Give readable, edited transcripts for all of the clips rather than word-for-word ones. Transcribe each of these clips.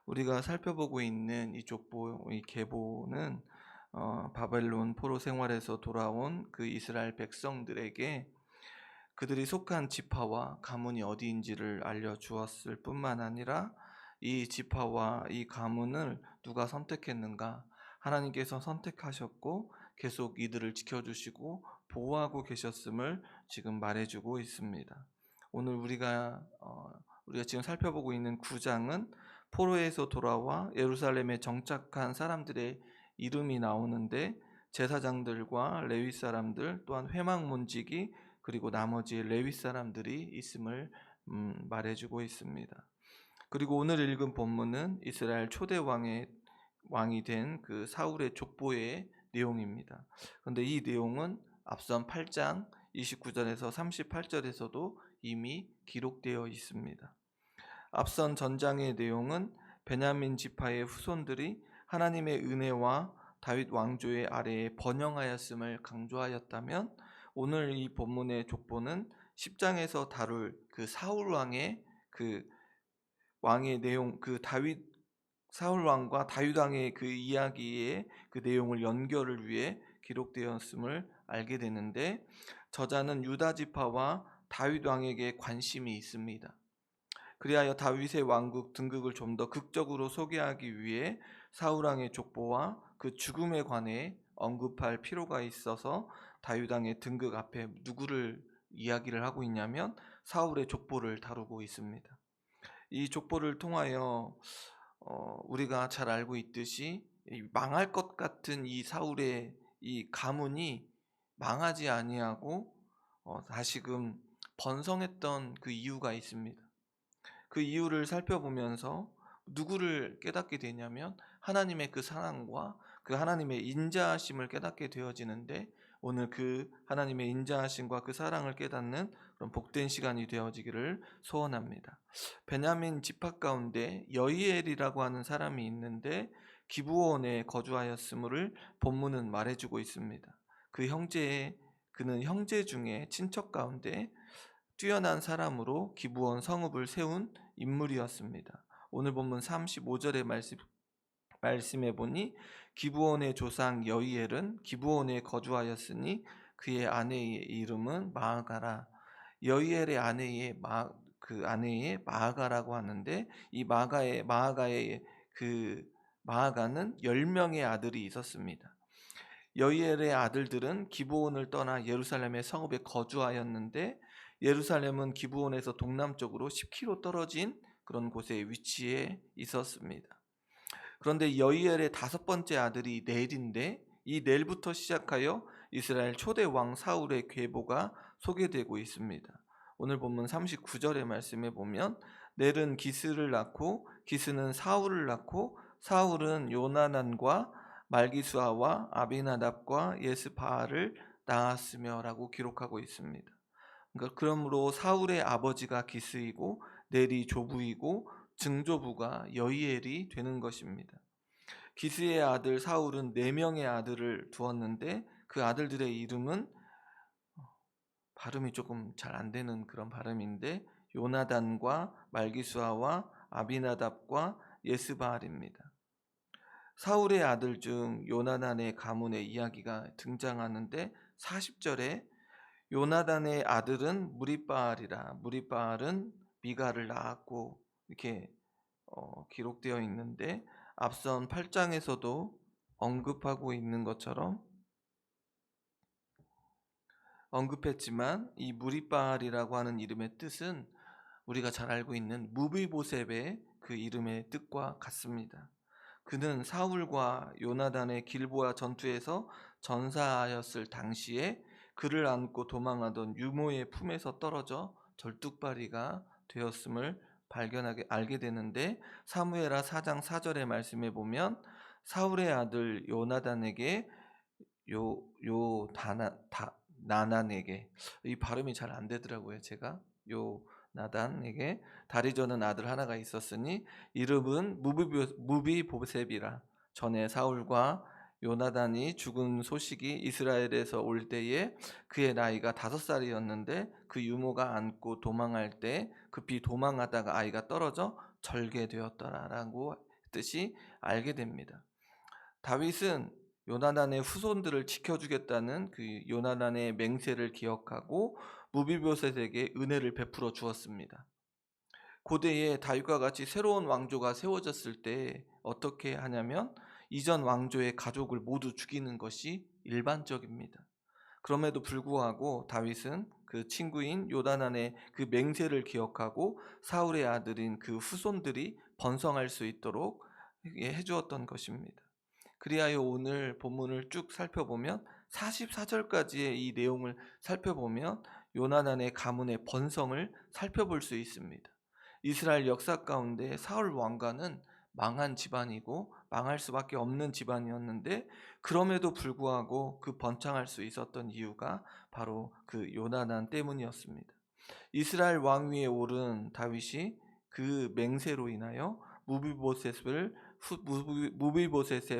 우리가 살펴보고 있는 이 족보, 이 계보는 바벨론 포로 생활에서 돌아온 그 이스라엘 백성들에게 그들이 속한 지파와 가문이 어디인지를 알려주었을 뿐만 아니라 이 지파와 이 가문을 누가 선택했는가? 하나님께서 선택하셨고 계속 이들을 지켜주시고 보호하고 계셨음을 지금 말해주고 있습니다. 오늘 우리가 지금 살펴보고 있는 9장은 포로에서 돌아와 예루살렘에 정착한 사람들의 이름이 나오는데, 제사장들과 레위 사람들 또한 회막문지기 그리고 나머지 레위 사람들이 있음을 말해주고 있습니다. 그리고 오늘 읽은 본문은 이스라엘 초대 왕이 된 그 사울의 족보의 내용입니다. 그런데 이 내용은 앞선 8장 29절에서 38절에서도 이미 기록되어 있습니다. 앞선 전장의 내용은 베냐민 지파의 후손들이 하나님의 은혜와 다윗 왕조의 아래에 번영하였음을 강조하였다면, 오늘 이 본문의 족보는 10장에서 다룰 그 사울 왕의 그 왕의 내용, 그 사울 왕과 다윗 왕의 그 이야기의 그 내용을 연결을 위해 기록되었음을 알게 되는데, 저자는 유다 지파와 다윗 왕에게 관심이 있습니다. 그리하여 다윗의 왕국 등극을 좀 더 극적으로 소개하기 위해 사울 왕의 족보와 그 죽음에 관해 언급할 필요가 있어서 다윗 왕의 등극 앞에 누구를 이야기를 하고 있냐면 사울의 족보를 다루고 있습니다. 이 족보를 통하여 우리가 잘 알고 있듯이 망할 것 같은 이 사울의 이 가문이 망하지 아니하고 다시금 번성했던 그 이유가 있습니다. 그 이유를 살펴보면서 누구를 깨닫게 되냐면 하나님의 그 사랑과 그 하나님의 인자하심을 깨닫게 되어지는데, 오늘 그 하나님의 인자하심과 그 사랑을 깨닫는 그런 복된 시간이 되어지기를 소원합니다. 베냐민 지파 가운데 여이엘이라고 하는 사람이 있는데 기브온에 거주하였음을 본문은 말해주고 있습니다. 그는 형제 중에 친척 가운데 뛰어난 사람으로 기브온 성읍을 세운 인물이었습니다. 오늘 본문 35절의 말씀해 보니 기브온의 조상 여이엘은 기브온에 거주하였으니 그의 아내의 이름은 마아가라. 여이엘의 아내의 마아가라고 하는데, 이 마아가는 10명의 아들이 있었습니다. 여이엘의 아들들은 기브온을 떠나 예루살렘의 성읍에 거주하였는데, 예루살렘은 기브온에서 동남쪽으로 10km 떨어진 그런 곳에 위치해 있었습니다. 그런데 여이엘의 5번째 아들이 넬인데, 이 넬부터 시작하여 이스라엘 초대 왕 사울의 계보가 소개되고 있습니다. 오늘 본문 39절의 말씀에 보면 넬은 기스를 낳고 기스는 사울을 낳고 사울은 요나단과 말기수아와 아비나답과 예스바알을 낳았으며 라고 기록하고 있습니다. 그러니까 그러므로 사울의 아버지가 기스이고 넬이 조부이고 증조부가 여이엘이 되는 것입니다. 기스의 아들 사울은 4명의 아들을 두었는데 그 아들들의 이름은 발음이 조금 잘 안 되는 그런 발음인데, 요나단과 말기수아와 아비나답과 예스바알입니다. 사울의 아들 중 요나단의 가문의 이야기가 등장하는데 40절에 요나단의 아들은 무리바알이라, 무리바알은 미가를 낳았고, 이렇게 기록되어 있는데, 앞선 8장에서도 언급하고 있는 것처럼 언급했지만 이 무리바알이라고 하는 이름의 뜻은 우리가 잘 알고 있는 무비보셋의 그 이름의 뜻과 같습니다. 그는 사울과 요나단의 길보아 전투에서 전사하였을 당시에 그를 안고 도망하던 유모의 품에서 떨어져 절뚝발이가 되었음을 알게 되는데, 사무엘하 4장 4절의 말씀에 보면 사울의 아들 요나단에게 나단에게, 이 발음이 잘 안 되더라고요. 제가 나단에게 다리 저는 아들 하나가 있었으니 이름은 무비보셋이라. 전에 사울과 요나단이 죽은 소식이 이스라엘에서 올 때에 그의 나이가 5살이었는데 그 유모가 안고 도망할 때 급히 도망하다가 아이가 떨어져 절개되었더라라고 뜻이 알게 됩니다. 다윗은 요나단의 후손들을 지켜주겠다는 그 요나단의 맹세를 기억하고 무비보셋에게 은혜를 베풀어 주었습니다. 고대에 다윗과 같이 새로운 왕조가 세워졌을 때 어떻게 하냐면 이전 왕조의 가족을 모두 죽이는 것이 일반적입니다. 그럼에도 불구하고 다윗은 그 친구인 요나단의 그 맹세를 기억하고 사울의 아들인 그 후손들이 번성할 수 있도록 해주었던 것입니다. 그리하여 오늘 본문을 쭉 살펴보면 44절까지의 이 내용을 살펴보면 요나단의 가문의 번성을 살펴볼 수 있습니다. 이스라엘 역사 가운데 사울 왕가는 망한 집안이고 망할 수밖에 없는 집안이었는데 그럼에도 불구하고 그 번창할 수 있었던 이유가 바로 그 요나단 때문이었습니다. 이스라엘 왕위에 오른 다윗이 그 맹세로 인하여 무비보셋의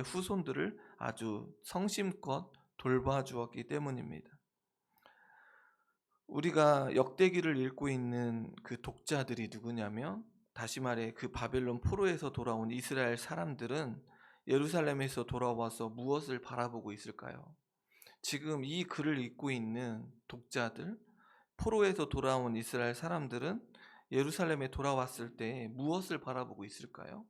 후손들을 아주 성심껏 돌봐주었기 때문입니다. 우리가 역대기를 읽고 있는 그 독자들이 누구냐면 다시 말해 그 바벨론 포로에서 돌아온 이스라엘 사람들은 예루살렘에서 돌아와서 무엇을 바라보고 있을까요? 지금 이 글을 읽고 있는 독자들, 포로에서 돌아온 이스라엘 사람들은 예루살렘에 돌아왔을 때 무엇을 바라보고 있을까요?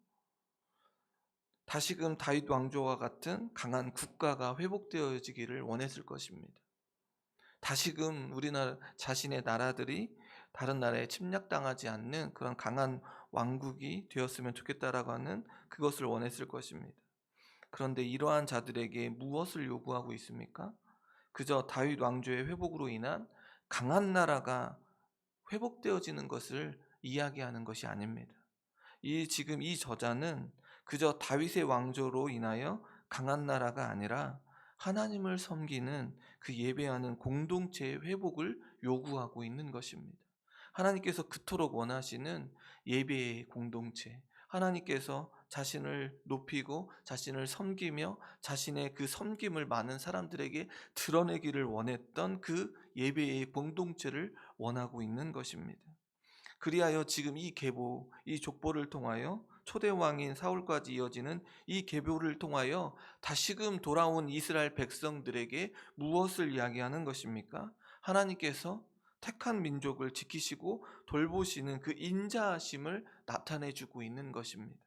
다시금 다윗 왕조와 같은 강한 국가가 회복되어지기를 원했을 것입니다. 다시금 우리나라 자신의 나라들이 다른 나라에 침략당하지 않는 그런 강한 왕국이 되었으면 좋겠다라고 하는 그것을 원했을 것입니다. 그런데 이러한 자들에게 무엇을 요구하고 있습니까? 그저 다윗 왕조의 회복으로 인한 강한 나라가 회복되어지는 것을 이야기하는 것이 아닙니다. 지금 이 저자는 그저 다윗의 왕조로 인하여 강한 나라가 아니라 하나님을 섬기는 그 예배하는 공동체의 회복을 요구하고 있는 것입니다. 하나님께서 그토록 원하시는 예배의 공동체, 하나님께서 자신을 높이고 자신을 섬기며 자신의 그 섬김을 많은 사람들에게 드러내기를 원했던 그 예배의 공동체를 원하고 있는 것입니다. 그리하여 지금 이 계보, 이 족보를 통하여 초대왕인 사울까지 이어지는 이 계보를 통하여 다시금 돌아온 이스라엘 백성들에게 무엇을 이야기하는 것입니까? 하나님께서 택한 민족을 지키시고 돌보시는 그 인자하심을 나타내주고 있는 것입니다.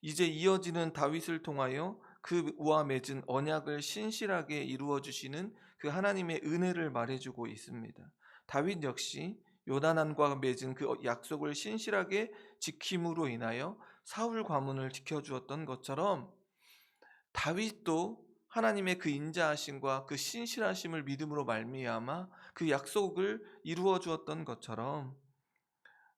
이제 이어지는 다윗을 통하여 그와 맺은 언약을 신실하게 이루어 주시는 그 하나님의 은혜를 말해주고 있습니다. 다윗 역시 요나단과 맺은 그 약속을 신실하게 지킴으로 인하여 사울 가문을 지켜주었던 것처럼 다윗도 하나님의 그 인자하심과 그 신실하심을 믿음으로 말미암아 그 약속을 이루어 주었던 것처럼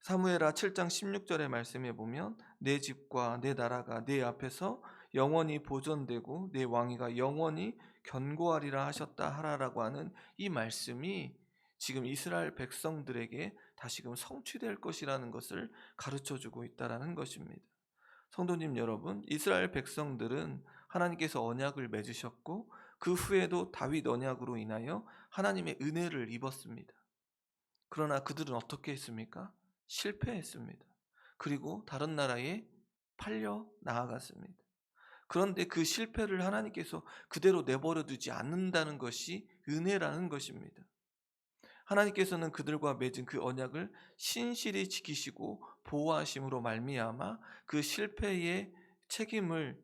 사무엘하 7장 16절의 말씀에 보면 내 집과 내 나라가 내 앞에서 영원히 보존되고 내 왕위가 영원히 견고하리라 하셨다 하라라고 하는 이 말씀이 지금 이스라엘 백성들에게 다시금 성취될 것이라는 것을 가르쳐주고 있다는 것입니다. 성도님 여러분, 이스라엘 백성들은 하나님께서 언약을 맺으셨고 그 후에도 다윗 언약으로 인하여 하나님의 은혜를 입었습니다. 그러나 그들은 어떻게 했습니까? 실패했습니다. 그리고 다른 나라에 팔려 나아갔습니다. 그런데 그 실패를 하나님께서 그대로 내버려 두지 않는다는 것이 은혜라는 것입니다. 하나님께서는 그들과 맺은 그 언약을 신실히 지키시고 보호하심으로 말미암아 그 실패의 책임을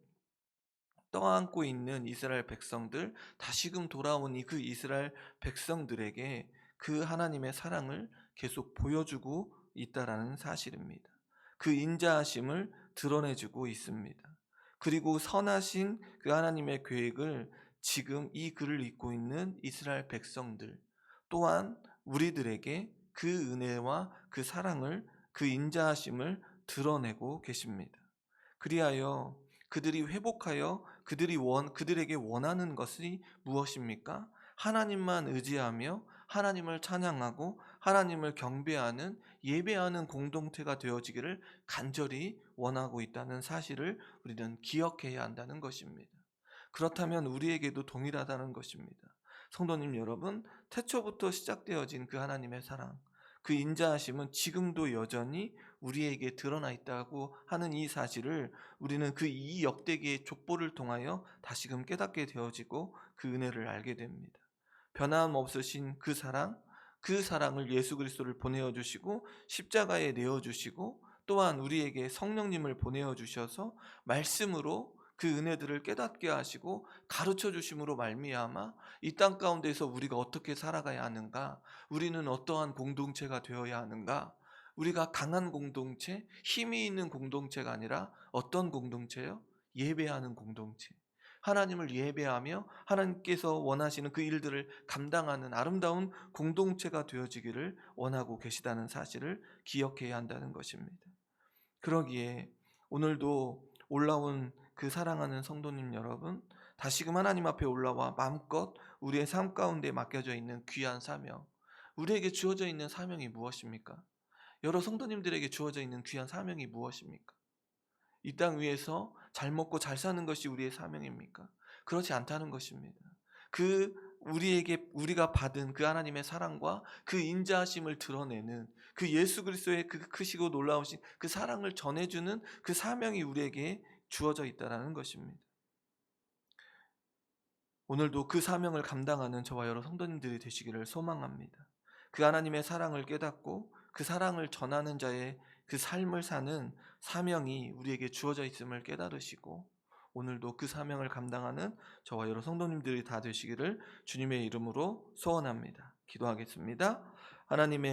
떠안고 있는 이스라엘 백성들, 다시금 돌아온 그 이스라엘 백성들에게 그 하나님의 사랑을 계속 보여주고 있다라는 사실입니다. 그 인자하심을 드러내주고 있습니다. 그리고 선하신 그 하나님의 계획을 지금 이 글을 읽고 있는 이스라엘 백성들 또한 우리들에게 그 은혜와 그 사랑을, 그 인자하심을 드러내고 계십니다. 그리하여 그들이 회복하여 그들에게 원하는 것이 무엇입니까? 하나님만 의지하며 하나님을 찬양하고 하나님을 경배하는 예배하는 공동체가 되어지기를 간절히 원하고 있다는 사실을 우리는 기억해야 한다는 것입니다. 그렇다면 우리에게도 동일하다는 것입니다. 성도님 여러분, 태초부터 시작되어진 그 하나님의 사랑, 그 인자하심은 지금도 여전히 우리에게 드러나 있다고 하는 이 사실을 우리는 그 이 역대기의 족보를 통하여 다시금 깨닫게 되어지고 그 은혜를 알게 됩니다. 변함없으신 그 사랑을 예수 그리스도를 보내어 주시고 십자가에 내어 주시고 또한 우리에게 성령님을 보내어 주셔서 말씀으로 그 은혜들을 깨닫게 하시고 가르쳐 주심으로 말미암아 이 땅 가운데서 우리가 어떻게 살아가야 하는가, 우리는 어떠한 공동체가 되어야 하는가, 우리가 강한 공동체, 힘이 있는 공동체가 아니라 어떤 공동체요? 예배하는 공동체. 하나님을 예배하며 하나님께서 원하시는 그 일들을 감당하는 아름다운 공동체가 되어지기를 원하고 계시다는 사실을 기억해야 한다는 것입니다. 그러기에 오늘도 올라온 그 사랑하는 성도님 여러분, 다시금 하나님 앞에 올라와 마음껏 우리의 삶 가운데 맡겨져 있는 귀한 사명, 우리에게 주어져 있는 사명이 무엇입니까? 여러 성도님들에게 주어져 있는 귀한 사명이 무엇입니까? 이 땅 위에서 잘 먹고 잘 사는 것이 우리의 사명입니까? 그렇지 않다는 것입니다. 우리가 받은 그 하나님의 사랑과 그 인자하심을 드러내는 그 예수 그리스도의 그 크시고 놀라우신 그 사랑을 전해주는 그 사명이 우리에게 주어져 있다는 것입니다. 오늘도 그 사명을 감당하는 저와 여러 성도님들이 되시기를 소망합니다. 그 하나님의 사랑을 깨닫고 그 사랑을 전하는 자의 그 삶을 사는 사명이 우리에게 주어져 있음을 깨달으시고 오늘도 그 사명을 감당하는 저와 여러 성도님들이 다 되시기를 주님의 이름으로 소원합니다. 기도하겠습니다. 하나님의